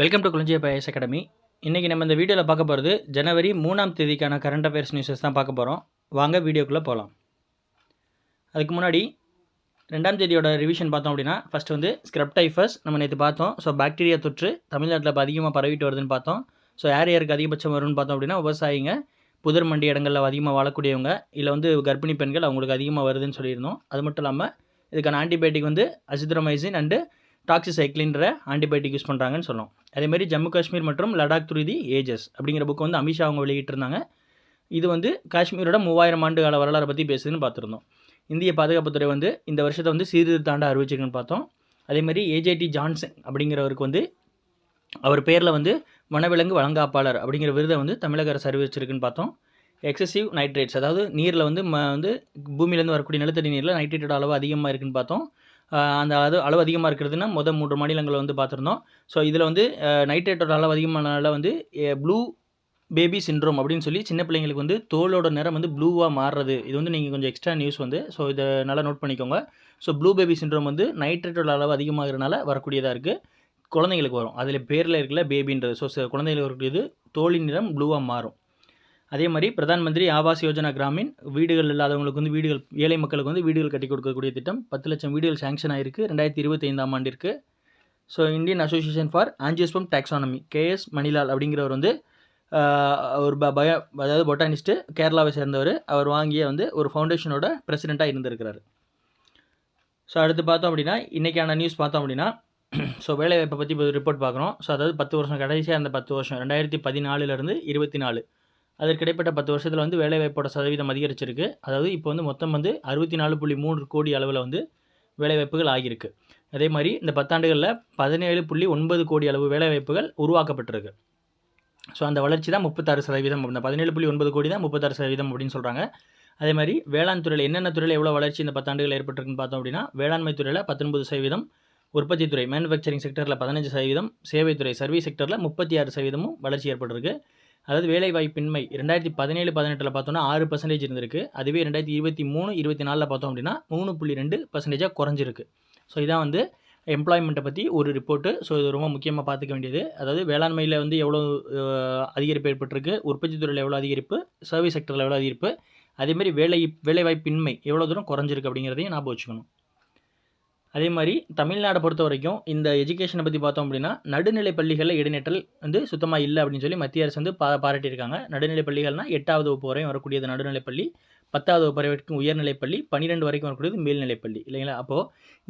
Welcome to Kulanjiya IAS Academy. இன்றைக்கி நம்ம இந்த வீடியோவில் பார்க்க போகிறது ஜனவரி 3ஆம் தேதிக்கான கரண்ட் அஃபேர்ஸ் நியூஸஸ் தான் பார்க்க போகிறோம். வாங்க வீடியோக்குள்ளே போகலாம். அதுக்கு முன்னாடி 2ஆம் தேதியோட ரிவிஷன் பார்த்தோம் அப்படின்னா, ஃபஸ்ட்டு வந்து ஸ்க்ரப் டைஃபஸ் நம்ம நேற்று பார்த்தோம். ஸோ பாக்டீரியா தொற்று தமிழ்நாட்டில் இப்போ அதிகமாக பரவிட்டு வருதுன்னு பார்த்தோம். ஸோ யார் யாருக்கு அதிகபட்சம் வரும்னு பார்த்தோம் அப்படின்னா, விவசாயிங்க, புதர் மண்டி இடங்களில் அதிகமாக வாழக்கூடியவங்க, இல்லை வந்து கர்ப்பிணி பெண்கள், அவங்களுக்கு அதிகமாக வருதுன்னு சொல்லியிருந்தோம். அது மட்டும் இல்லாமல் இதுக்கான ஆன்டிபயோட்டிக் வந்து அசித்ரோமைசின் அண்டு டாக்ஸிசைக்ளின்ற ஆன்டிபயோட்டிக் யூஸ் பண்ணுறாங்கன்னு சொன்னோம். அதேமாதிரி ஜம்மு காஷ்மீர் மற்றும் லடாக் த்ரூ தி ஏஜஸ் அப்படிங்கிற புக் வந்து அமித்ஷா அவங்க வெளியிட்டிருந்தாங்க. இது வந்து காஷ்மீரோட 3000 ஆண்டு கால வரலாறை பற்றி பேசுதுன்னு பார்த்துருந்தோம். இந்திய பாதுகாப்புத்துறை வந்து இந்த வருஷத்தை வந்து சீர்திருத்தாண்டு அறிவிச்சிருக்குன்னு பார்த்தோம். அதேமாதிரி ஏஜேடி ஜான்சன் அப்படிங்கிறவருக்கு வந்து அவர் பேரில் வந்து வனவிலங்கு வழங்காப்பாளர் அப்படிங்கிற விருதை வந்து தமிழக அரசு அறிவிச்சிருக்குன்னு பார்த்தோம். எக்ஸசிவ் நைட்ரேட்ஸ், அதாவது நீரில் வந்து பூமியிலேருந்து வரக்கூடிய நிலத்தடி நீரில் நைட்ரேட்டோட அளவு அதிகமாக இருக்குன்னு பார்த்தோம். அந்த அளவு அதிகமாக இருக்கிறதுனா 3 மாநிலங்களை வந்து பார்த்துருந்தோம். ஸோ இதில் வந்து நைட்ரேட்டோட அளவு அதிகமானால வந்து ப்ளூ பேபி சிண்ட்ரோம் அப்படின்னு சொல்லி சின்ன பிள்ளைங்களுக்கு வந்து தோலோட நிறம் வந்து ப்ளூவாக மாறுறது. இது வந்து நீங்கள் கொஞ்சம் எக்ஸ்ட்ரா நியூஸ் வந்து, ஸோ இதை நல்லா நோட் பண்ணிக்கோங்க. ஸோ ப்ளூ பேபி சிண்ட்ரோம் வந்து நைட்ரேட்டோட அளவு அதிகமாகிறதுனால வரக்கூடியதாக இருக்குது. குழந்தைங்களுக்கு வரும், அதில் பேரில் இருக்கல பேபின்றது. ஸோ குழந்தைங்களுக்கு வரக்கூடியது தோலின் நிறம் ப்ளூவாக மாறும். அதே மாதிரி பிரதான் மந்திரி ஆவாஸ் யோஜனா கிராமின், வீடுகள் இல்லாதவங்களுக்கு வந்து வீடுகள், ஏழை மக்களுக்கு வந்து வீடுகள் கட்டி கொடுக்கக்கூடிய திட்டம் 10 லட்சம் வீடுகள் சேங்ஷன் ஆகிருக்கு 2025ஆம் ஆண்டிற்கு. So Indian association for angiosperm taxonomy, KS Manilal அப்படிங்கிறவர் வந்து ஒரு அதாவது பொட்டானிஸ்ட்டு, கேரளாவை சேர்ந்தவர். அவர் வாங்கிய வந்து ஒரு ஃபவுண்டேஷனோட பிரசிடெண்ட்டாக இருந்திருக்கிறார். ஸோ அடுத்து பார்த்தோம் அப்படின்னா, இன்றைக்கான நியூஸ் பார்த்தோம் அப்படின்னா, ஸோ வேலைவாய்ப்பை பற்றி ரிப்போர்ட் பார்க்குறோம். ஸோ அதாவது 10 வருஷம் கடைசியாக அந்த 10 வருஷம் 2014லேருந்து 24 அதற்கு இடைப்பட்ட 10 வருஷத்தில் வந்து வேலைவாய்ப்போட சதவீதம் அதிகரிச்சிருக்கு. அதாவது இப்போ வந்து மொத்தம் வந்து 64.3 கோடி அளவில் வந்து வேலைவாய்ப்புகள் ஆகியிருக்கு. அதே மாதிரி இந்த 10 ஆண்டுகளில் 17.9 கோடி அளவு வேலைவாய்ப்புகள் உருவாக்கப்பட்டிருக்கு. ஸோ அந்த வளர்ச்சி தான் 36%. இந்த 17.9 கோடி தான் 36% அப்படின்னு சொல்கிறாங்க. அதே மாதிரி வேளாண் துறையில் என்னென்ன துறையில் எவ்வளோ வளர்ச்சி இந்த 10 ஆண்டுகள் ஏற்பட்டிருக்குன்னு பார்த்தோம் அப்படின்னா, வேளாண்மை துறையில் 19%, உற்பத்தித்துறை மேனுஃபேக்சரிங் செக்டரில் 15%, சேவைத்துறை சர்வீஸ் செக்டரில் 36% வளர்ச்சி ஏற்பட்டிருக்கு. அதாவது வேலைவாய்ப்பின்மை 2017-18 பார்த்தோன்னா 6% இருந்திருக்கு. அதுவே 2023-24 பார்த்தோம் அப்படின்னா 3.2% குறைஞ்சிருக்கு. ஸோ இதான் வந்து எம்ப்ளாய்மெண்ட்டை பற்றி ஒரு ரிப்போர்ட்டு. ஸோ இது ரொம்ப முக்கியமாக பார்த்துக்க வேண்டியது. அதாவது வேளாண்மையில் வந்து எவ்வளோ அதிகரிப்பு ஏற்பட்டிருக்கு, உற்பத்தி துறையில் எவ்வளோ அதிகரிப்பு, சர்வீஸ் செக்டரில் எவ்வளோ அதிகரிப்பு, அதேமாதிரி வேலைவாய்ப்பின்மை எவ்வளோ தூரம் குறைஞ்சிருக்கு அப்படிங்கிறதையும் ஞாபகம் வச்சுக்கணும். அதே மாதிரி தமிழ்நாடை பொறுத்த வரைக்கும் இந்த எஜுகேஷனை பற்றி பார்த்தோம் அப்படின்னா, நடுநிலை பள்ளிகளில் இடைநிற்றல் வந்து சுத்தமாக இல்லை அப்படின்னு சொல்லி மத்திய அரசு வந்து பாராட்டியிருக்காங்க. நடுநிலை பள்ளிகள்னால் 8ஆவது வகுப்பு வரையும் வரக்கூடியது நடுநிலைப்பள்ளி, 10ஆவது வகுப்பு வரைக்கும் உயர்நிலைப்பள்ளி, 12 வரைக்கும் வரக்கூடியது மேல்நிலைப்பள்ளி, இல்லைங்களா? அப்போது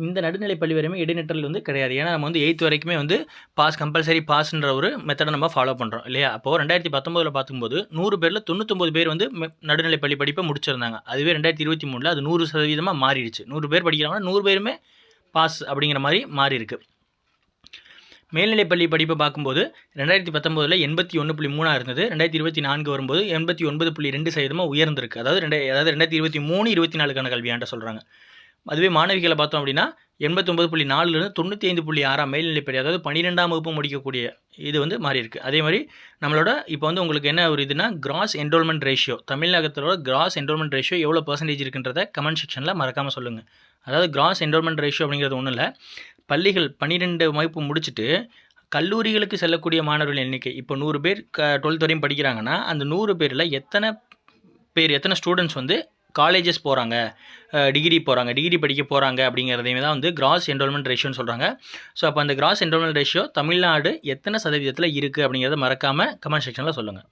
இந்த நடுநிலைப்பள்ளி வரையுமே இடைநிற்றல் வந்து கிடையாது. ஏன்னா நம்ம வந்து 8th வரைக்குமே வந்து கம்பல்சரி பாஸ்ன்ற ஒரு மெத்தடை நம்ம ஃபாலோ பண்ணுறோம், இல்லையா? அப்போது 2019 பார்க்கும்போது 100 பேரில் 99 பேர் வந்து நடுநிலைப்பள்ளி படிப்பை முடிச்சிருந்தாங்க. அதுவே 2023 அது 100% மாறிடுச்சு. 100 பேர் படிக்கிறாங்கன்னா 100 பேருமே பாஸ் அப்படிங்கிற மாதிரி மாறி இருக்கு. மேல்நிலைப்பள்ளி படிப்பை பார்க்கும்போது 2019 81.3 இருந்தது. 2024 வரும்போது 89.2% உயர்ந்திருக்கு. அதாவது 2023-24 கல்வியாண்ட சொல்கிறாங்க. அதுவே மாணவிகளை பார்த்தோம் அப்படின்னா 89.4லேருந்து 95.6 மேல்நிலைப்பள்ளி, அதாவது 12ஆம் வகுப்பு முடிக்கக்கூடிய இது வந்து மாறி இருக்குது. அதே மாதிரி நம்மளோட இப்போ வந்து உங்களுக்கு என்ன ஒரு இதுனா, கிராஸ் என்ரோல்மெண்ட் ரேஷியோ, தமிழகத்தோட கிராஸ் என்ரோல்மெண்ட் ரேஷியோ எவ்வளோ % இருக்குன்றத கமெண்ட் செக்ஷனில் மறக்காமல் சொல்லுங்கள். அதாவது கிராஸ் என்ரோல்மெண்ட் ரேஷியோ அப்படிங்கிறது ஒன்றும் இல்லை, பள்ளிகள் 12 வகுப்பு முடிச்சுட்டு கல்லூரிகளுக்கு செல்லக்கூடிய மாணவர்கள் எண்ணிக்கை. இப்போ 100 பேர் 12th வரையும் படிக்கிறாங்கன்னா அந்த 100 பேரில் எத்தனை ஸ்டூடெண்ட்ஸ் வந்து காலேஜஸ் போகிறாங்க, டிகிரி படிக்க போகிறாங்க அப்படிங்கிறதையுமே தான் வந்து கிராஸ் என்ரோல்மெண்ட் ரேஷியோன்னு சொல்கிறாங்க. ஸோ அப்போ அந்த கிராஸ் என்ரோல்மெண்ட் ரேஷியோ தமிழ்நாடு எத்தனை சதவீதத்தில் இருக்குது அப்படிங்கிறத மறக்காமல் கமெண்ட் செக்ஷனில் சொல்லுங்கள்.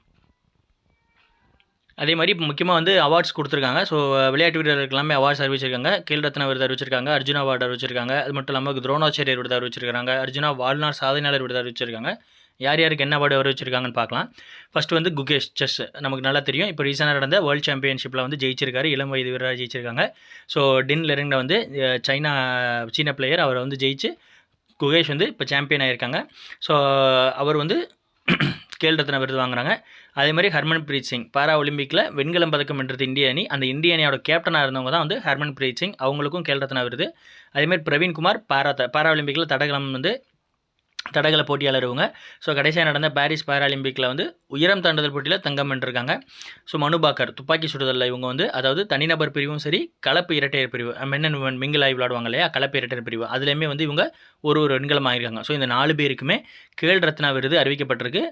அதே மாதிரி இப்போ முக்கியமாக வந்து அவார்ட்ஸ் கொடுத்துருக்காங்க. ஸோ விளையாட்டு வீரர்களுக்கு எல்லாமே அவார்ட்ஸ் அறிவிச்சிருக்காங்க. கேல் ரத்னா விருது அறிவிச்சிருக்காங்க, அர்ஜுனா அவார்டு அறிவிச்சிருக்காங்க. அது மட்டும் இல்லாமல் துரோணாச்சாரியர் விருது அறிவிச்சிருக்காங்க, அர்ஜுனா வாழ்நாள் சாதனையாளர் விருது அறிவிச்சிருக்காங்க. யார் யாருக்கு என்ன அவார்டு அறிவிச்சிருக்காங்கன்னு பார்க்கலாம். ஃபஸ்ட்டு வந்து குகேஷ், செஸ் நமக்கு நல்லா தெரியும். இப்போ ரீசெண்டாக நடந்த வேர்ல்டு சாம்பியன்ஷிப்பில் வந்து ஜெயிச்சிருக்காரு, இளம் வயது வீரராக ஜெயிச்சிருக்காங்க. ஸோ டின் லெரிங்கில் வந்து சீன பிளேயர், அவர் வந்து ஜெயிச்சு குகேஷ் வந்து இப்போ சாம்பியன் ஆகியிருக்காங்க. ஸோ அவர் வந்து கேல் ரத்னா விருது வாங்குறாங்க. அதே மாதிரி ஹர்மன் பிரீத் சிங் பாரா ஒலிம்பிக்கில் வெண்கலம் பதக்கம் வென்றது இந்திய அணி. அந்த இந்திய அணியோட கேப்டனாக இருந்தவங்க தான் வந்து ஹர்மன் பிரீத் சிங், அவங்களுக்கும் கேல் ரத்னா விருது. அதேமாதிரி பிரவீன்குமார் பாரா ஒலிம்பிக்கில் தடகளம் வந்து தடகள போட்டியாளர் இவங்க. ஸோ கடைசியாக நடந்த பாரிஸ் பாராலிம்பிக்கில் வந்து உயரம் தாண்டுதல் போட்டியில் தங்கம் வென்றிருக்காங்க. ஸோ மனு பாக்கர் துப்பாக்கி சுடுதலில் இவங்க வந்து அதாவது தனிநபர் பிரிவும் சரி கலப்பு இரட்டையர் பிரிவு மென் அண்ட் உமன் மிங்கிள் ஆகி விளையாடுவாங்க இல்லையா, கலப்பு இரட்டையர் பிரிவு அதுலேயுமே வந்து இவங்க ஒரு வெண்கலம் ஆகியிருக்காங்க. ஸோ இந்த 4 பேருக்குமே கேல் ரத்னா விருது அறிவிக்கப்பட்டிருக்கு.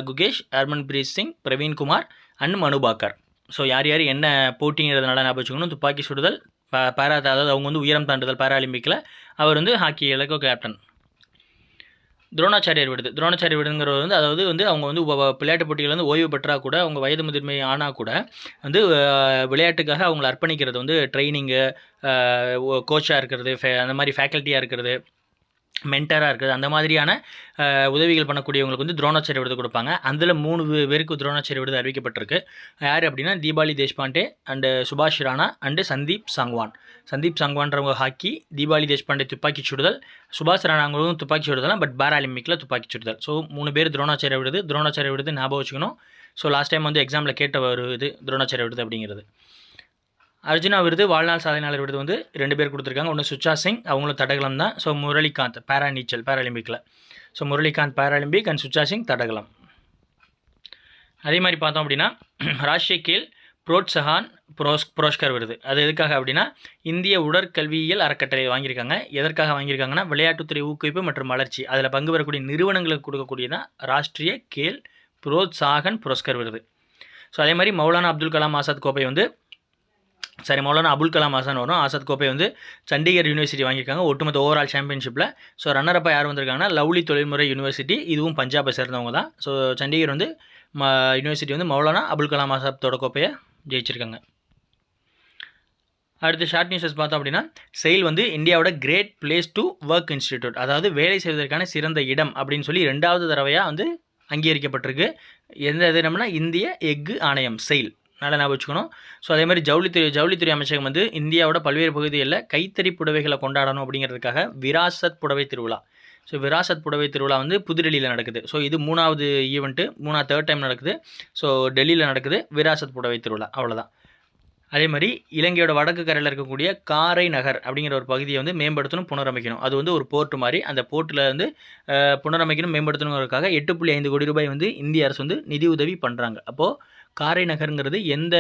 குகேஷ், ஹர்மன்பிரீத் சிங், பிரவீன்குமார் அண்ட் மனு பாக்கர். ஸோ யார் யார் என்ன போட்டிங்கிறதுனால ஞாபகம் வச்சுக்கணும். துப்பாக்கி சுடுதல் அதாவது அவங்க வந்து உயரம் தாண்டுதல் பாராலிம்பிக்கில், அவர் வந்து ஹாக்கி இலக்கோ கேப்டன். துரோணாச்சாரியர் விருதுங்கிறது வந்து அதாவது வந்து அவங்க வந்து விளையாட்டு போட்டிகள் வந்து ஓய்வு பெற்றால் கூட அவங்க வயது முதிர்மை ஆனால் கூட வந்து விளையாட்டுக்காக அவங்களை அர்ப்பணிக்கிறது வந்து ட்ரைனிங்கு, கோச்சாக இருக்கிறது, அந்த மாதிரி ஃபேக்கல்ட்டியாக இருக்கிறது, மென்டராக இருக்குது, அந்த மாதிரியான உதவிகள் பண்ணக்கூடியவங்களுக்கு வந்து துரோணாச்சாரிய விருது கொடுப்பாங்க. அதில் 3 பேருக்கு துரோணாச்சாரிய விருது அறிவிக்கப்பட்டிருக்கு. யார் அப்படின்னா தீபாவளி தேஷ்பாண்டே அண்டு சுபாஷ் ராணா அண்டு சந்தீப் சாங்வான்றவங்க ஹாக்கி, தீபாவளி தேஷ்பாண்டே துப்பாக்கி சுடுதல், சுபாஷ் ராணாங்களும் துப்பாக்கி சுடுதலாம், பட் பாராலிம்பிக்கில் துப்பாக்கி சுடுதல். ஸோ 3 பேர் துரோணாச்சாரிய விருது ஞாபகம் வச்சுக்கணும். ஸோ லாஸ்ட் டைம் வந்து எக்ஸாமில் கேட்ட ஒரு இது துரோணாச்சாரிய விருது அப்படிங்கிறது. அர்ஜுனா விருது வாழ்நாள் சாதனையாளர் விருது வந்து 2 பேர் கொடுத்துருக்காங்க. ஒன்று சுச்சா சிங், அவங்களும் தடகளம் தான். ஸோ முரளிகாந்த் நீச்சல் பாராலிம்பிக்கில். So Murlikant Paralympic and Sucha Singh தடகளம். அதே மாதிரி பார்த்தோம் அப்படின்னா ராஷ்ட்ரிய கேல் புரோத்சாகன் புரஸ்கார் விருது, அது எதுக்காக அப்படின்னா இந்திய உடற்கல்வியியல் அறக்கட்டளை வாங்கியிருக்காங்க. எதற்காக வாங்கியிருக்காங்கன்னா விளையாட்டுத்துறை ஊக்குவிப்பு மற்றும் வளர்ச்சி அதில் பங்கு பெறக்கூடிய நிறுவனங்களுக்கு கொடுக்கக்கூடியதான் ராஷ்ட்ரிய கேல் புரோத்சாகன் புரஸ்கார் விருது. ஸோ அதே மாதிரி மௌலானா அபுல் கலாம் ஆசாத் கோப்பை வந்து சண்டிகர் யூனிவர்சிட்டி வாங்கியிருக்காங்க ஒட்டுமொத்த ஓவரால் சாம்பியன்ஷிப்பில். ஸோ ரன்னரப்பாக யார் வந்திருக்காங்கன்னா லவ்லி தொழில்முறை யூனிவர்சிட்டி, இதுவும் பஞ்சாபை சேர்ந்தவங்க தான். ஸோ சண்டிகர் வந்து யூனிவர்சிட்டி வந்து மௌலானா அபுல் கலாம் ஆசாத்தோட கோப்பையை ஜெயிச்சிருக்காங்க. அடுத்து ஷார்ட் நியூஸஸ் பார்த்தோம் அப்படின்னா செயில் வந்து இந்தியாவோட great place to work institute, அதாவது வேலை செய்வதற்கான சிறந்த இடம் அப்படின்னு சொல்லி 2வது தடவையாக வந்து அங்கீகரிக்கப்பட்டிருக்கு. எந்த இது நம்மனா இந்திய எஃகு ஆணையம் செயில், நல்லா ஞாபகம் வச்சுக்கணும். ஸோ அதே மாதிரி ஜவுளித்துறை அமைச்சகம் வந்து இந்தியாவோட பல்வேறு பகுதிகளில் கைத்தறி புடவைகளை கொண்டாடணும் அப்படிங்கிறதுக்காக விராசத் புடவை திருவிழா. ஸோ விராசத் புடவை திருவிழா வந்து புதுடெல்லியில் நடக்குது. ஸோ இது 3வது ஈவெண்ட்டு, 3rd டைம் நடக்குது. ஸோ டெல்லியில் நடக்குது விராசத் புடவை திருவிழா, அவ்வளோதான். அதே மாதிரி இலங்கையோட வடக்கு கரையில் இருக்கக்கூடிய காரை நகர் அப்படிங்கிற ஒரு பகுதியை வந்து மேம்படுத்தணும், புனரமைக்கணும். அது வந்து ஒரு போர்ட்டு மாதிரி, அந்த போர்ட்டில் வந்து புனரமைக்கணும், மேம்படுத்தணுங்கிறதுக்காக 8.5 கோடி ரூபாய் வந்து இந்திய அரசு வந்து நிதி உதவி பண்ணுறாங்க. அப்போது காரை நகருங்கிறது எந்த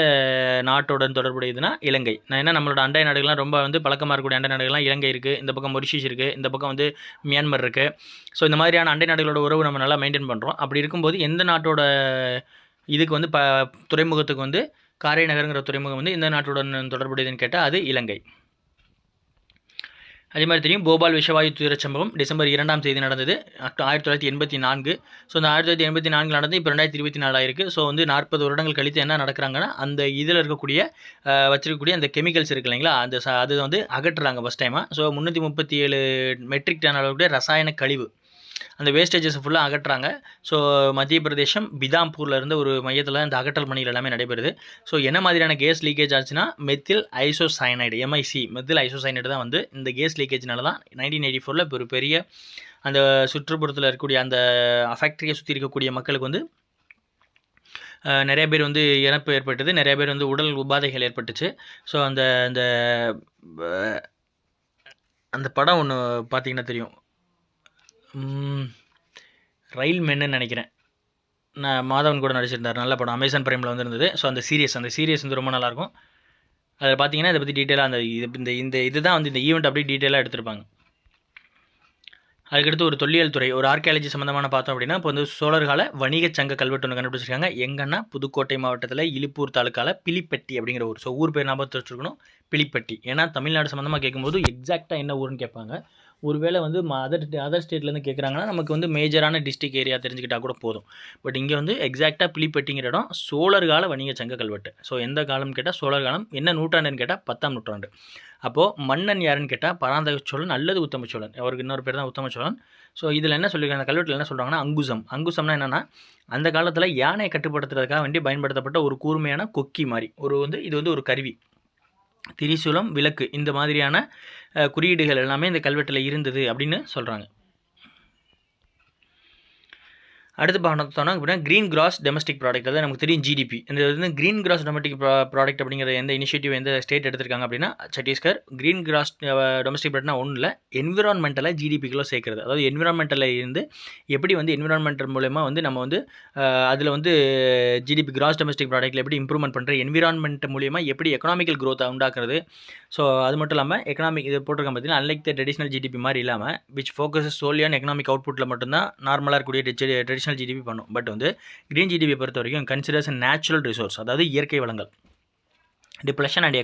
நாட்டுடன் தொடர்புடையதுன்னா இலங்கை. ஏன்னா நம்மளோட அண்டை நாடுகள்லாம் ரொம்ப வந்து பழக்கமாக இருக்கக்கூடிய அண்டை நாடுகள்லாம் இலங்கை இருக்குது, இந்த பக்கம் மொரிஷியஸ் இருக்குது, இந்த பக்கம் வந்து மியான்மர் இருக்குது. ஸோ இந்த மாதிரியான அண்டை நாடுகளோட உறவு நம்ம நல்லா மெயின்டைன் பண்ணுறோம். அப்படி இருக்கும்போது எந்த நாட்டோட இதுக்கு வந்து துறைமுகத்துக்கு வந்து காரை நகருங்கிற துறைமுகம் வந்து எந்த நாட்டுடன் தொடர்புடையதுன்னு கேட்டால் அது இலங்கை. அதே மாதிரி தெரியும் போபால் விஷவாயு துயரச் சம்பவம் டிசம்பர் 2ஆம் தேதி நடந்தது 1984. ஸோ இந்த 1984 நடந்து இப்போ 2024 ஆயிருக்கு. ஸோ வந்து 40 வருடங்கள் கழித்து என்ன நடக்கிறாங்கன்னா அந்த இதில் இருக்கக்கூடிய வச்சிருக்கக்கூடிய அந்த கெமிக்கல்ஸ் இருக்குது இல்லைங்களா, அது வந்து அகற்றுறாங்க ஃபஸ்ட் டைமாக. ஸோ 337 மெட்ரிக் டன் அளவுடைய ரசாயன கழிவு, அந்த வேஸ்டேஜஸ் ஃபுல்லாக அகற்றுறாங்க. ஸோ மத்திய பிரதேசம் பிதாம்பூரில் இருந்த ஒரு மையத்தில் இந்த அகற்றல் பணிகள் எல்லாமே நடைபெறுது. ஸோ என்ன மாதிரியான கேஸ் லீக்கேஜ் ஆச்சுன்னா மெத்தில் ஐசோசைனைடு மெத்தில் ஐசோசைனைடு தான் வந்து இந்த கேஸ் லீக்கேஜ்னால தான் 1984 ஒரு பெரிய அந்த சுற்றுப்புறத்தில் இருக்கக்கூடிய அந்த ஃபேக்ட்ரியை சுற்றி இருக்கக்கூடிய மக்களுக்கு வந்து நிறைய பேர் வந்து இறப்பு ஏற்பட்டது, நிறைய பேர் வந்து உடல் உபாதைகள் ஏற்பட்டுச்சு. ஸோ அந்த அந்த அந்த படம் ஒன்று பார்த்தீங்கன்னா தெரியும், ரயில் மென்னு நினைக்கிறேன், நான் மாதவன் கூட நடிச்சிருந்தார், நல்ல படம், அமேசான் பிரைமில் வந்துருந்தது. ஸோ அந்த சீரியஸ் வந்து ரொம்ப நல்லாயிருக்கும். அதில் பார்த்தீங்கன்னா இதை பற்றி டீட்டெயிலாக அந்த இதுதான் வந்து இந்த ஈவெண்ட் அப்படியே டீட்டெயிலாக எடுத்திருப்பாங்க. அதுக்கடுத்து ஒரு தொல்லியல் துறை, ஒரு ஆர்கியாலஜி சம்மந்தமான பார்த்தோம் அப்படின்னா இப்போ வந்து சோழர்கால வணிக சங்க கல்வெட்டு ஒன்று கண்டுபிடிச்சிருக்காங்க. எங்கன்னா புதுக்கோட்டை மாவட்டத்தில் இலிப்பூர் தாலுக்காவில் பிலிப்பட்டி அப்படிங்கிற ஊர். ஸோ ஊர் பேர் ஞாபகத்தில் வச்சுருக்கணும், பிலிப்பட்டி. ஏன்னா தமிழ்நாடு சம்மந்தமாக கேட்கும்போது எக்ஸாக்டாக என்ன ஊருன்னு கேட்பாங்க. ஒருவேளை வந்து அதர் ஸ்டேட்லேருந்து கேட்குறாங்கன்னா நமக்கு வந்து மேஜரான டிஸ்ட்ரிக் ஏரியா தெரிஞ்சுக்கிட்டால் கூட போதும். பட் இங்கே வந்து எக்ஸாக்டாக பிலிப்பட்டிங்கிற இடம் சோழர்கால வணிக சங்க கல்வெட்டு. ஸோ எந்த காலம்னு கேட்டால் சோழர் காலம், என்ன நூற்றாண்டுன்னு கேட்டால் 10ஆம் நூற்றாண்டு. அப்போது மன்னன் யாருன்னு கேட்டால் பராந்தக சோழன் அல்லது உத்தம சோழன், அவருக்கு இன்னொரு பேர் தான் உத்தம சோழன். ஸோ இதில் என்ன சொல்லியிருக்காங்க, அந்த கல்வெட்டில் என்ன சொல்கிறாங்கன்னா அங்குசம்னா என்னென்னா அந்த காலத்தில் யானையை கட்டுப்படுத்துறதுக்காக வேண்டி பயன்படுத்தப்பட்ட ஒரு கூர்மையான கொக்கி மாதிரி இது வந்து ஒரு கருவி. திரிசூலம், விளக்கு, இந்த மாதிரியான குறியீடுகள் எல்லாமே இந்த கல்வெட்டில் இருந்தது அப்படின்னு சொல்கிறாங்க. அடுத்து பார்த்தோம்னா அப்படின்னா க்ரீன் கிராஸ் டொமஸ்டிக் ப்ராடக்ட், அதாவது நமக்கு தெரியும் ஜிடிபி. இந்த வந்து க்ரீன் கிராஸ் டொமஸ்டிக் ப்ராடக்ட் அப்படிங்கிற எந்த இனிஷியேட்டிவ் எந்த ஸ்டேட் எடுத்திருக்காங்க அப்படின்னா சத்தீஸ்கர். க்ரீன் கிராஸ் டொமஸ்டிக் ப்ராடக்ட்னா ஒன்றும் இல்லை, என்விரான்மெண்டலை ஜிடிபிக்குள்ளே சேர்க்குறது. அதாவது என்விரான்மெண்டலில் இருந்து எப்படி வந்து என்விரான்மெண்டல் மூலமா வந்து நம்ம வந்து அதில் வந்து ஜிடிபி கிராஸ் டொமஸ்டிக் ப்ராடக்ட்டில் எப்படி இம்ப்ரூவ்மெண்ட் பண்ணுறது, என்விரான்மெண்ட் மூலிமா எப்படி எக்கனாமிக்கல் க்ரோத்தை உண்டாக்குறது. ஸோ அது மட்டும் இல்லாமல் எக்கனாமிக் இது போட்டிருக்காங்க பார்த்தீங்கன்னா, அன்லைக் த ட்ரெடிஷனல் ஜிடிபி மாதிரி இல்லாமல் which focus solely on economic அவுட்புட்டில் மட்டும்தான் நார்மலாக இருக்கக்கூடிய ட்ரெடிஷனல் ஜிடிபி பண்ணும். பட் வந்து க்ரீன் ஜிடிபி பொறுத்த வரைக்கும் கன்சிடர்ஸ் நேச்சுரல் ரிசோர்ஸ், அதாவது இயற்கை வளங்கள், டிப்ளஷன் அண்ட்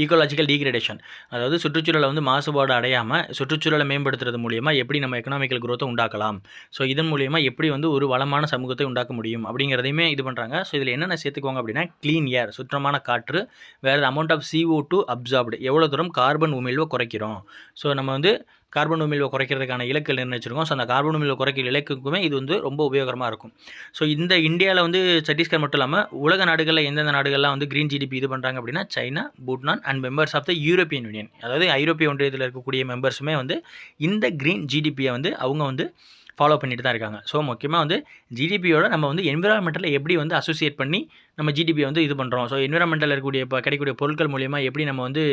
ஈக்கோலாஜிக்கல் டீக்ரேடேஷன், அதாவது சுற்றுச்சூழலை வந்து மாசுபாடு அடையாமல் சுற்றுச்சூழலை மேம்படுத்துறது மூலியமாக எப்படி நம்ம எக்கனாமிக்கல் க்ரோத்தை உண்டாக்கலாம். ஸோ இதன் மூலியமாக எப்படி வந்து ஒரு வளமான சமூகத்தை உண்டாக்க முடியும் அப்படிங்கிறதையுமே இது பண்ணுறாங்க. ஸோ இதில் என்னென்ன சேர்த்துக்குவாங்க அப்படின்னா க்ளீன் ஏர், சுற்றமான காற்று, வேறு அமௌண்ட் ஆஃப் CO2 அப்சார்ப்டு, எவ்வளோ தூரம் கார்பன் உமிழ்வை குறைக்கிறோம். ஸோ நம்ம வந்து கார்பன் உமிழ்வை குறைக்கிறதுக்கான இலக்கு நிர்ணயிச்சிருக்கோம். ஸோ அந்த கார்பன் உமிழ்வை குறைக்கிற இலக்குக்குமே இது வந்து ரொம்ப உபயோகரமாக இருக்கும். ஸோ இந்த இந்தியாவில் வந்து சத்தீஸ்கர் மட்டும் இல்லாமல் உலக நாடுகளில் எந்தெந்த நாடுகள்லாம் வந்து க்ரீன் ஜிடிபி இது பண்ணுறாங்க அப்படின்னா China, Bhutan and members of the European Union, அதாவது ஐரோப்பிய ஒன்றியத்தில் இருக்கக்கூடிய மெம்பர்ஸுமே வந்து இந்த க்ரீன் ஜிடிபியை வந்து அவங்க வந்து ஃபாலோ பண்ணிட்டு தான் இருக்காங்க. ஸோ முக்கியமாக வந்து ஜிடிபியோட நம்ம வந்து என்விரான்மெண்டலில் எப்படி வந்து அசோசியேட் பண்ணி நம்ம ஜிடிபியை வந்து இது பண்ணுறோம். ஸோ என்விரான்மெண்டலில் இருக்கக்கூடிய இப்போ கிடைக்கக்கூடிய பொருட்கள் மூலிமா எப்படி நம்ம வந்து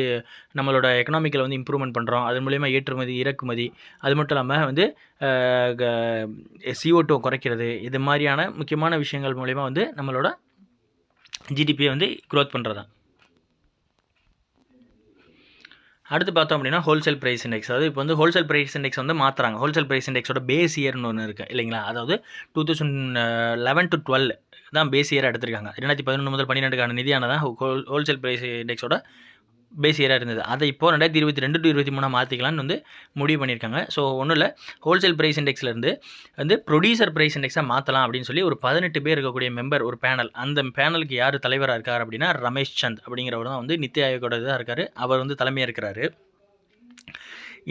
நம்மளோட எக்கனாமிக்கல் வந்து இம்ப்ரூவ்மெண்ட் பண்ணுறோம், அதன் மூலிமா ஏற்றுமதி இறக்குமதி, அது மட்டும் இல்லாமல் வந்து CO2 குறைக்கிறது, இது மாதிரியான முக்கியமான விஷயங்கள் மூலிமா வந்து நம்மளோட ஜிடிபியை வந்து க்ரோத் பண்ணுறது தான். அடுத்து பார்த்தோம் அப்படின்னா ஹோல்சேல் ப்ரைஸ் இண்டெக்ஸ், அதாவது இப்போ வந்து ஹோல்சேல் ப்ரைஸ் இண்டெக்ஸ் வந்து மாற்றுறாங்க. ஹோல்சேல் ப்ரைஸ் இண்டெக்ஸோட பேஸ் இயர்னு ஒன்று இருக்குது இல்லைங்களா, அதாவது 2011 to 12 தான் பேஸ் இயராக எடுத்திருக்காங்க. 2011 முதல் 12க்கான நிதியான தான் ஹோல்சேல் ப்ரைஸ் இண்டெக்ஸோட பேஸ் இயராக இருந்தது. அதை இப்போ 2022 to 23 மாற்றிக்கலான்னு வந்து முடிவு பண்ணியிருக்காங்க. ஸோ ஒன்றும் இல்லை, ஹோல்சேல் ப்ரைஸ் இண்டெக்ஸ்லேருந்து வந்து ப்ரொடியூசர் ப்ரைஸ் இண்டெக்ஸாக மாற்றலாம் அப்படின்னு சொல்லி ஒரு 18 பேர் இருக்கக்கூடிய மெம்பர் ஒரு பேனல், அந்த பேனலுக்கு யார் தலைவராக இருக்கார் அப்படின்னா ரமேஷ் சந்த் அப்படிங்கிறவர் தான் வந்து நித்தி ஆயோகோட இதாக இருக்கார். அவர் வந்து தலைமையாக இருக்கிறாரு.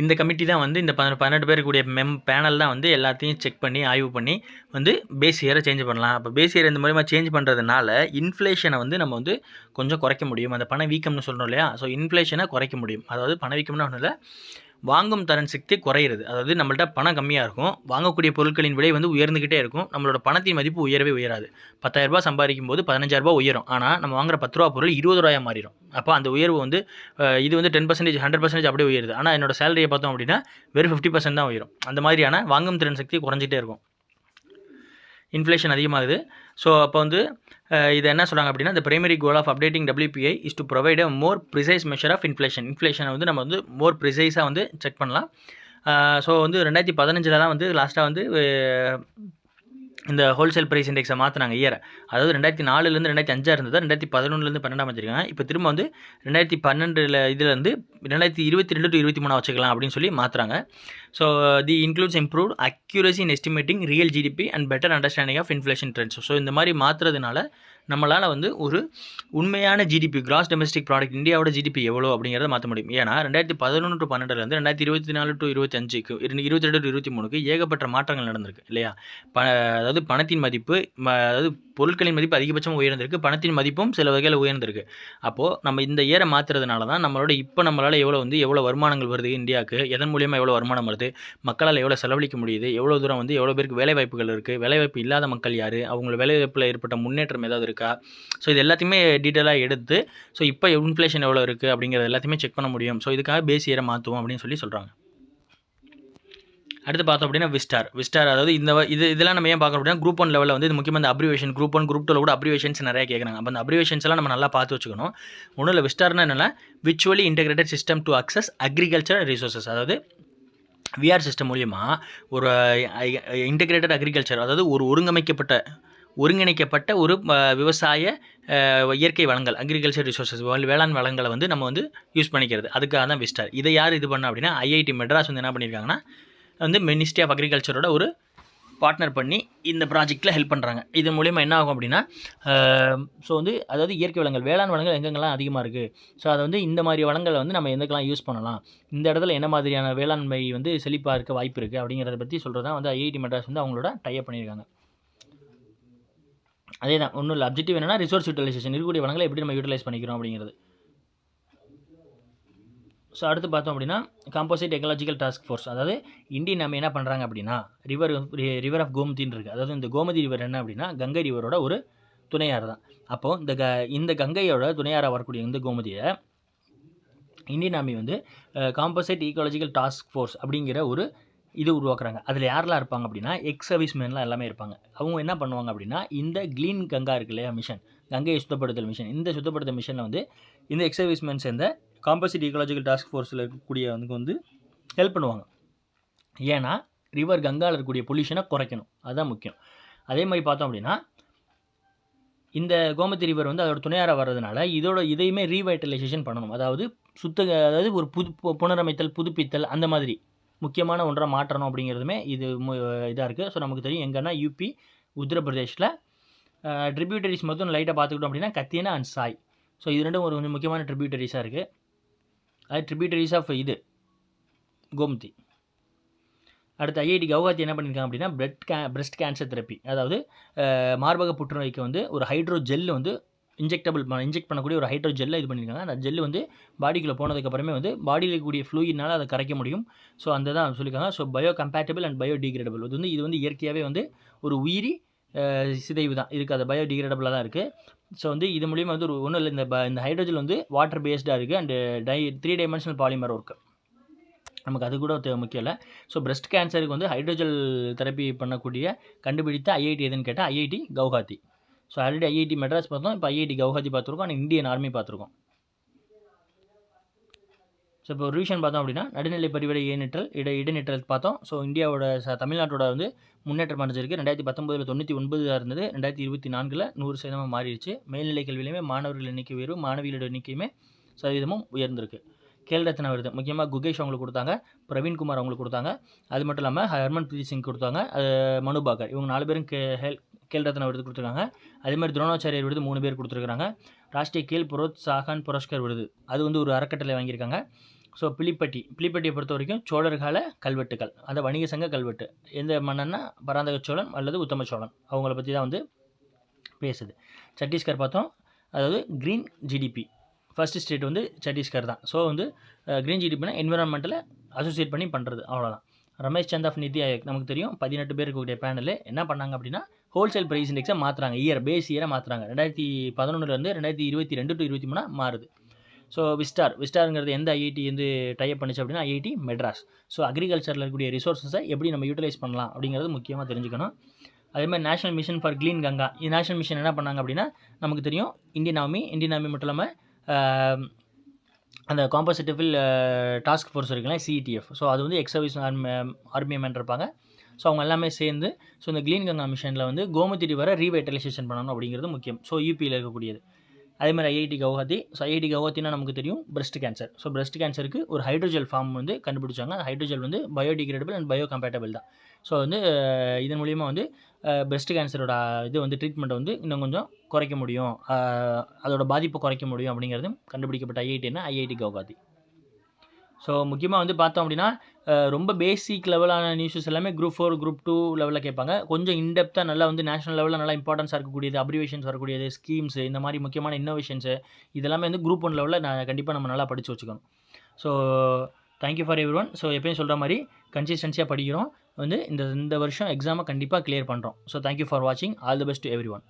இந்த கமிட்டி தான் வந்து இந்த 12 பேர் கூடிய பேனல் தான் வந்து எல்லாத்தையும் செக் பண்ணி ஆய்வு பண்ணி வந்து பேஸ் இயரை சேஞ்ச் பண்ணலாம். அப்போ பேஸ் இயர் இந்த மூலமாக சேஞ்ச் பண்ணுறதுனால இன்ஃப்ளேஷனை வந்து நம்ம வந்து கொஞ்சம் குறைக்க முடியும். அந்த பண வீக்கம்னு சொல்கிறோம் இல்லையா, ஸோ இன்ஃப்ளேஷனை குறைக்க முடியும். அதாவது பண வீக்கம்னா ஒன்றும் இல்லை, வாங்கும் தரன் சக்தி குறையிறது. அதாவது நம்மள்ட்ட பணம் கம்மியாக இருக்கும், வாங்கக்கூடிய பொருட்களின் விலை வந்து உயர்ந்துக்கிட்டே இருக்கும், நம்மளோட பணத்தின் மதிப்பு உயரவே உயராது. 10,000 ரூபாய் சம்பாதிக்கும் போது 15,000 உயரும், ஆனால் நம்ம வாங்குற 10 ரூபா பொருள் 20 ரூபாயாக மாறிடும். அப்போ அந்த உயர்வு வந்து இது வந்து 10%, 100% அப்படியே உயருது. ஆனால் என்னோட சேலரியை பார்த்தோம் அப்படின்னா வெறும் 50% தான் உயரும். அந்த மாதிரியான வாங்கும் திறன் சக்தி குறைஞ்சிட்டே இருக்கும், இன்ஃப்ளேஷன் அதிகமாகுது. ஸோ அப்போ வந்து இது என்ன சொல்கிறாங்க அப்படின்னா, the primary goal of updating WPI is to provide a more precise measure of inflation. இன்ஃப்ளேஷனை வந்து நம்ம வந்து மோர் ப்ரிசைஸாக வந்து செக் பண்ணலாம். ஸோ வந்து 2015 தான் வந்து லாஸ்ட்டாக வந்து இந்த ஹோல்சேல் ப்ரைஸ் இண்டெக்ஸை மாற்றினாங்க இயரை. அதாவது 2004லேருந்து 2005 இருந்தது, 2011லேருந்து 12 வச்சுருக்காங்க. இப்போ திரும்ப வந்து 2012 இதுலேருந்து 2022 to 23 வச்சுக்கலாம் அப்படின்னு சொல்லி மாற்றுறாங்க. So the includes improved accuracy in estimating real GDP and better understanding of inflation trends. So இந்த மாதிரி மாற்றுறதுனால நம்மளால் வந்து ஒரு உண்மையான ஜிடிபி, கிராஸ் டொமஸ்டிக் ப்ராடக்ட், இந்தியாவோட ஜிடிபி எவ்வளோ அப்படிங்கிறத மாற்ற முடியும். ஏன்னா 2011 to 12 2024 to 25க்கு 22 to 23க்கு ஏகப்பட்ட மாற்றங்கள் நடந்திருக்கு இல்லையா. அதாவது பணத்தின் மதிப்பு, அதாவது பொருட்களின் மதிப்பு அதிகபட்சமாக உயர்ந்திருக்கு, பணத்தின் மதிப்பும் சில வகையில் உயர்ந்திருக்கு. அப்போது நம்ம இந்த இயரை மாற்றுறதுனால தான் நம்மளோட இப்போ நம்மளால் எவ்வளோ வருமானங்கள் வருது இந்தியாவுக்கு, எதன் மூலியமாக எவ்வளோ வருமானம் வருது, மக்களால் எவ்வளோ செலவழிக்க முடியுது, எவ்வளோ தூரம் வந்து எவ்வளோ பேருக்கு வேலைவாய்ப்புகள் இருக்குது, வேலைவாய்ப்பு இல்லாத மக்கள் யார், அவங்க வேலைவாய்ப்பில் ஏற்பட்ட முன்னேற்றம் ஏதாவது இருக்கா. ஸோ இது எல்லாத்தையுமே டீட்டெயிலாக எடுத்து ஸோ இப்போ இன்ஃப்ளேஷன் எவ்வளோ இருக்குது அப்படிங்கிறது எல்லாத்தையுமே செக் பண்ண முடியும். ஸோ இதுக்காக பேஸ் இயரை மாற்றுவோம் அப்படின்னு சொல்லி சொல்கிறாங்க. அடுத்து பார்த்தோம் அப்படின்னா விஸ்டார், அதாவது இதெல்லாம் நம்ம ஏன் பார்க்கணும் அப்படின்னா குரூப் 1 லெவலில் வந்து இது முக்கியமாக இந்த அப்ரிவேஷன் குரூப் 1 குரூப் 2 கூட அப்ரிவேஷன்ஸ் நிறைய கேட்குறாங்க. அப்போ அந்த அப்ரிவேஷன்ஸ் எல்லாம் நம்ம நல்லா பார்த்து வச்சுக்கணும். ஒன்றும் இல்லை, விஸ்டார்னா என்னென்னா virtually integrated system to access agriculture resources. அதாவது விஆர் சிஸ்டம் மூலியமாக ஒரு இன்டெகிரேட்டட் அக்ரிகல்ச்சர், அதாவது ஒரு ஒருங்கிணைக்கப்பட்ட ஒரு விவசாய இயற்கை வளங்கள், அக்ரிகல்ச்சர் ரிசோர்ஸஸ், வேளாண் வளங்களை வந்து நம்ம வந்து யூஸ் பண்ணிக்கிறது. அதுக்காக தான் விஸ்டார். இதை யார் இது பண்ணா அப்படின்னா ஐஐடி மெட்ராஸ் வந்து என்ன பண்ணியிருக்காங்கன்னா வந்து மினிஸ்ட்ரி ஆஃப் அக்ரிகல்ச்சரோட ஒரு பார்ட்னர் பண்ணி இந்த ப்ராஜெக்ட்டில் ஹெல்ப் பண்ணுறாங்க. இது மூலிமா என்ன ஆகும் அப்படின்னா ஸோ வந்து அதாவது இயற்கை வளங்கள், வேளாண் வளங்கள் எங்கெங்கெல்லாம் அதிகமாக இருக்குது, ஸோ அதை வந்து இந்த மாதிரி வளங்களை வந்து நம்ம எதுக்கெல்லாம் யூஸ் பண்ணலாம், இந்த இடத்துல என்ன மாதிரியான வேளாண்மை வந்து செழிப்பாக இருக்க வாய்ப்பு இருக்குது அப்படிங்கிறத பற்றி சொல்கிறது தான் வந்து ஐஐடி மெட்ராஸ் வந்து அவங்களோட டைப் பண்ணியிருக்காங்க. அதே தான், ஒன்றும் இல்லை, அப்ஜெக்டிவ் என்னென்னா ரிசோர்ஸ் யூட்டிலைசேஷன், இருக்கக்கூடிய வளங்களை எப்படி நம்ம யூட்டிலைஸ் பண்ணிக்கிறோம் அப்படிங்கிறது. ஸோ அடுத்து பார்த்தோம் அப்படின்னா காம்போசிட் எக்கலாஜிக்கல் டாஸ்க் ஃபோர்ஸ், அதாவது இந்தியன் ஆர்மி என்ன பண்ணுறாங்க அப்படின்னா ரிவர் ஆஃப் கோமதின்னு இருக்குது. அதாவது இந்த கோமதி ரிவர் என்ன அப்படின்னா கங்கை ரிவரோட ஒரு துணையாறு தான். அப்போது இந்த கங்கையோட துணையாராக வரக்கூடிய இந்த கோமதியை இந்தியன் ஆர்மி வந்து காம்போசிட் ஈக்காலஜிக்கல் டாஸ்க் ஃபோர்ஸ் அப்படிங்கிற ஒரு இது உருவாக்குறாங்க. அதில் யாரெல்லாம் இருப்பாங்க அப்படின்னா எக்ஸ் சர்வீஸ்மேன்லாம் எல்லாமே இருப்பாங்க. அவங்க என்ன பண்ணுவாங்க அப்படின்னா இந்த க்ளீன் கங்கா இருக்கு இல்லையா மிஷன், கங்கையை சுத்தப்படுத்தல் மிஷன், இந்த சுத்தப்படுத்தல் மிஷனில் வந்து இந்த எக்ஸ் சர்வீஸ்மேன் சேர்ந்த காம்போசிட் ஈக்காலஜிக்கல் டாஸ்க் ஃபோர்ஸில் இருக்கக்கூடிய வந்து ஹெல்ப் பண்ணுவாங்க. ஏன்னா ரிவர் கங்காவில் இருக்கக்கூடிய பொல்யூஷனை குறைக்கணும், அதுதான் முக்கியம். அதே மாதிரி பார்த்தோம் அப்படின்னா இந்த கோமதி ரிவர் வந்து அதோட துணையாராக வர்றதுனால இதையுமே ரீவைட்டலைசேஷன் பண்ணணும். அதாவது அதாவது ஒரு புனரமைத்தல், புதுப்பித்தல், அந்த மாதிரி முக்கியமான ஒன்றாக மாற்றணும் அப்படிங்கிறதுமே இது இதாக இருக்குது. ஸோ நமக்கு தெரியும் எங்கன்னா யூபி, உத்தரப்பிரதேஷில் ட்ரிபியூட்டரிஸ் மொத்தம் லைட்டாக பார்த்துக்கிட்டோம் அப்படின்னா கத்தியனா அண்ட் சாய். ஸோ இது ரெண்டும் ஒரு கொஞ்சம் முக்கியமான ட்ரிபியூட்டரிஸாக இருக்குது. அது ட்ரிபியூட்டரிஸ் ஆஃப் இது கோமதி. அடுத்து ஐஐடி கவுஹாத்தி என்ன பண்ணியிருக்காங்க அப்படின்னா பிரெஸ்ட் கேன்சர் தெரப்பி, அதாவது மார்பக புற்றுநோய்க்கு வந்து ஒரு ஹைட்ரோ ஜெல் வந்து இன்ஜெக்ட் பண்ணக்கூடிய ஒரு ஹைட்ரோ ஜெல்லை இது பண்ணியிருக்காங்க. அந்த ஜெல்லு வந்து பாடிக்குள்ளே போனதுக்கப்புறமே வந்து பாடியில் இருக்கக்கூடிய ஃப்ளூயினால் அதை கரைக்க முடியும். ஸோ அந்த தான் சொல்லியிருக்காங்க. So bio compatible and bio degradable, இது வந்து இயற்கையாகவே வந்து ஒரு உயிரி சிதைவு தான் இருக்குது, அது பயோ டிகிரேடபிளாக தான் இருக்குது. ஸோ வந்து இது மூலியமாக வந்து ஒன்றும் இல்லை, இந்த ஹைட்ரோஜல் வந்து வாட்டர் பேஸ்டாக இருக்குது அண்டு 3 டைமென்ஷனல் பாலிமர் ஒர்க்கு, நமக்கு அது கூட முக்கியம் இல்லை. ஸோ பிரெஸ்ட் கேன்சருக்கு வந்து ஹைட்ரோஜல் தெரப்பி பண்ணக்கூடிய கண்டுபிடித்த ஐஐடி எதுன்னு கேட்டால் IIT Guwahati. So already IIT Madras பார்த்தோம், இப்போ ஐஐடி கவுஹாத்தி பார்த்துருக்கோம், ஆனால் இந்தியன் ஆர்மி பார்த்துருக்கோம். ஸோ இப்போ ரிவிஷன் பார்த்தோம் அப்படின்னா நடுநிலை பரிவடை இடைநிற்றல் பார்த்தோம். ஸோ இந்தியாவோட தமிழ்நாட்டோட வந்து முன்னேற்றம் அடைஞ்சிருக்கு. 2019 99 இருந்தது, 2024 100% மாறிடுச்சு. மேல்நிலை கல்வியிலையுமே மாணவர்கள் எண்ணிக்கை உயர்வு, மாணவிகளோட எண்ணிக்கையுமே சதவீதமும் உயர்ந்திருக்கு. கேல்ரத்னா விருது முக்கியமாக குகேஷ் அவங்களுக்கு கொடுத்தாங்க, பிரவீன்குமார் அவங்களுக்கு கொடுத்தாங்க, அது மட்டும் இல்லாமல் ஹர்மன்பிரீத் சிங் கொடுத்தாங்க, மனு பாக்கர், இவங்க 4 பேரும் கேல்ரத்னா விருது கொடுத்துருக்காங்க. அதே மாதிரி துரோணாச்சாரியர் விருது 3 பேர் கொடுத்துருக்காங்க. ராஷ்டிரிய கேல் புரோத்சாகன் புரஸ்கர் விருது அது வந்து ஒரு அறக்கட்டளை வாங்கியிருக்காங்க. ஸோ பிலிப்பட்டியை பொறுத்த வரைக்கும் சோழர் கால கல்வெட்டுகள், அந்த வணிக சங்க கல்வெட்டு, எந்த மன்னன்னா பராந்தக சோழன் அல்லது உத்தம சோழன், அவங்கள பற்றி தான் வந்து பேசுது. சத்தீஸ்கர் பார்த்தோம், அதாவது க்ரீன் ஜிடிபி ஃபஸ்ட்டு ஸ்டேட் வந்து சத்தீஸ்கர் தான். ஸோ வந்து க்ரீன் ஜிடிபினா என்விரான்மெண்ட்டில் அசோசியேட் பண்ணி பண்ணுறது, அவ்வளோதான். ரமேஷ் சந்த் ஆஃப் நிதி ஆயோக் நமக்கு தெரியும், 18 பேர் இருக்கக்கூடிய பேனல் என்ன பண்ணாங்க அப்படின்னா ஹோல்சேல் ப்ரைஸ் இண்டெக்ஸை மாற்றுறாங்க, பேஸ் இயரை மாற்றுறாங்க. 2011 2022 to 2023 மாறுது. ஸோ விஸ்டாருங்கிறது எந்த ஐஐடி வந்து டைப் பண்ணிச்சு அப்படின்னா ஐஐடி மெட்ராஸ். ஸோ அக்ரிகல்ச்சரில் இருக்கக்கூடிய ரிசோர்ஸஸை எப்படி நம்ம யூட்டிலைஸ் பண்ணலாம் அப்படிங்கிறது முக்கியமாக தெரிஞ்சுக்கணும். அதே மாதிரி national mission for clean Ganga, இந்த நேஷனல் மிஷன் என்ன பண்ணாங்க அப்படின்னா நமக்கு தெரியும் இந்தியன் ஆர்மி மட்டும் இல்லாமல் அந்த காம்போசிட்டிவ் டாஸ்க் ஃபோர்ஸ் இருக்குல்ல சிஇடிஎஃப், ஸோ அது வந்து எக்ஸ் சர்வீஸ் ஆர்மி மேன் இருப்பாங்க. ஸோ அவங்க எல்லாமே சேர்ந்து ஸோ இந்த க்ளீன் கங்கா மிஷனில் வந்து கோமதி ரிவரை ரீவைட்டலைசேஷன் பண்ணணும் அப்படிங்கிறது முக்கியம். ஸோ யூபியில் இருக்கக்கூடியது. அதே மாதிரி ஐஐடி கவுஹாத்தி. ஸோ ஐஐடி கவுஹாத்தினா நமக்கு தெரியும் பிரெஸ்ட் கேன்சர். ஸோ பிரெஸ்ட் கேன்சருக்கு ஒரு ஹைட்ரோஜெல் ஃபார்ம் வந்து கண்டுபிடிச்சாங்க. அந்த ஹைட்ரோஜெல் வந்து பயோடிகிரேடபிள் அண்ட் பயோ கம்பேட்டபிள் தான். ஸோ வந்து இதன் மூலிமா வந்து பிரெஸ்ட் கேன்சரோட இது வந்து ட்ரீட்மெண்ட்டை வந்து இன்னும் கொஞ்சம் குறைக்க முடியும், அதோட பாதிப்பை குறைக்க முடியும் அப்படிங்கிறது கண்டுபிடிக்கப்பட்ட ஐஐடினா ஐஐடி கவுஹாத்தி. ஸோ முக்கியமாக வந்து பார்த்தோம் அப்படின்னா ரொம்ப பேசிக் லெவலான நியூஸஸ் எல்லாமே குரூப் 4 குரூப் 2 லெவலில் கேட்பாங்க. கொஞ்சம் இன்டெப்த்தாக நல்லா வந்து நேஷனல் லெவலில் நல்லா இம்பார்ட்டன்ஸாக இருக்கக்கூடியது, அப்ரிவேஷன்ஸ் வரக்கூடியது, ஸ்கீம்ஸு, இந்த மாதிரி முக்கியமான இன்னோவேஷன்ஸு இதெல்லாமே வந்து குரூப் 1 லெவலில் கண்டிப்பாக நம்ம நல்லா படித்து வச்சுக்கணும். So thank you for every one. So எப்பயும் சொல்கிற மாதிரி கன்சிஸ்டன்சியாக படிக்கிறோம், வந்து இந்த வருஷம் எக்ஸாமை கண்டிப்பாக கிளியர் பண்ணுறோம். ஸோ தேங்க்யூ ஃபார் வாட்சிங். All the best to every one.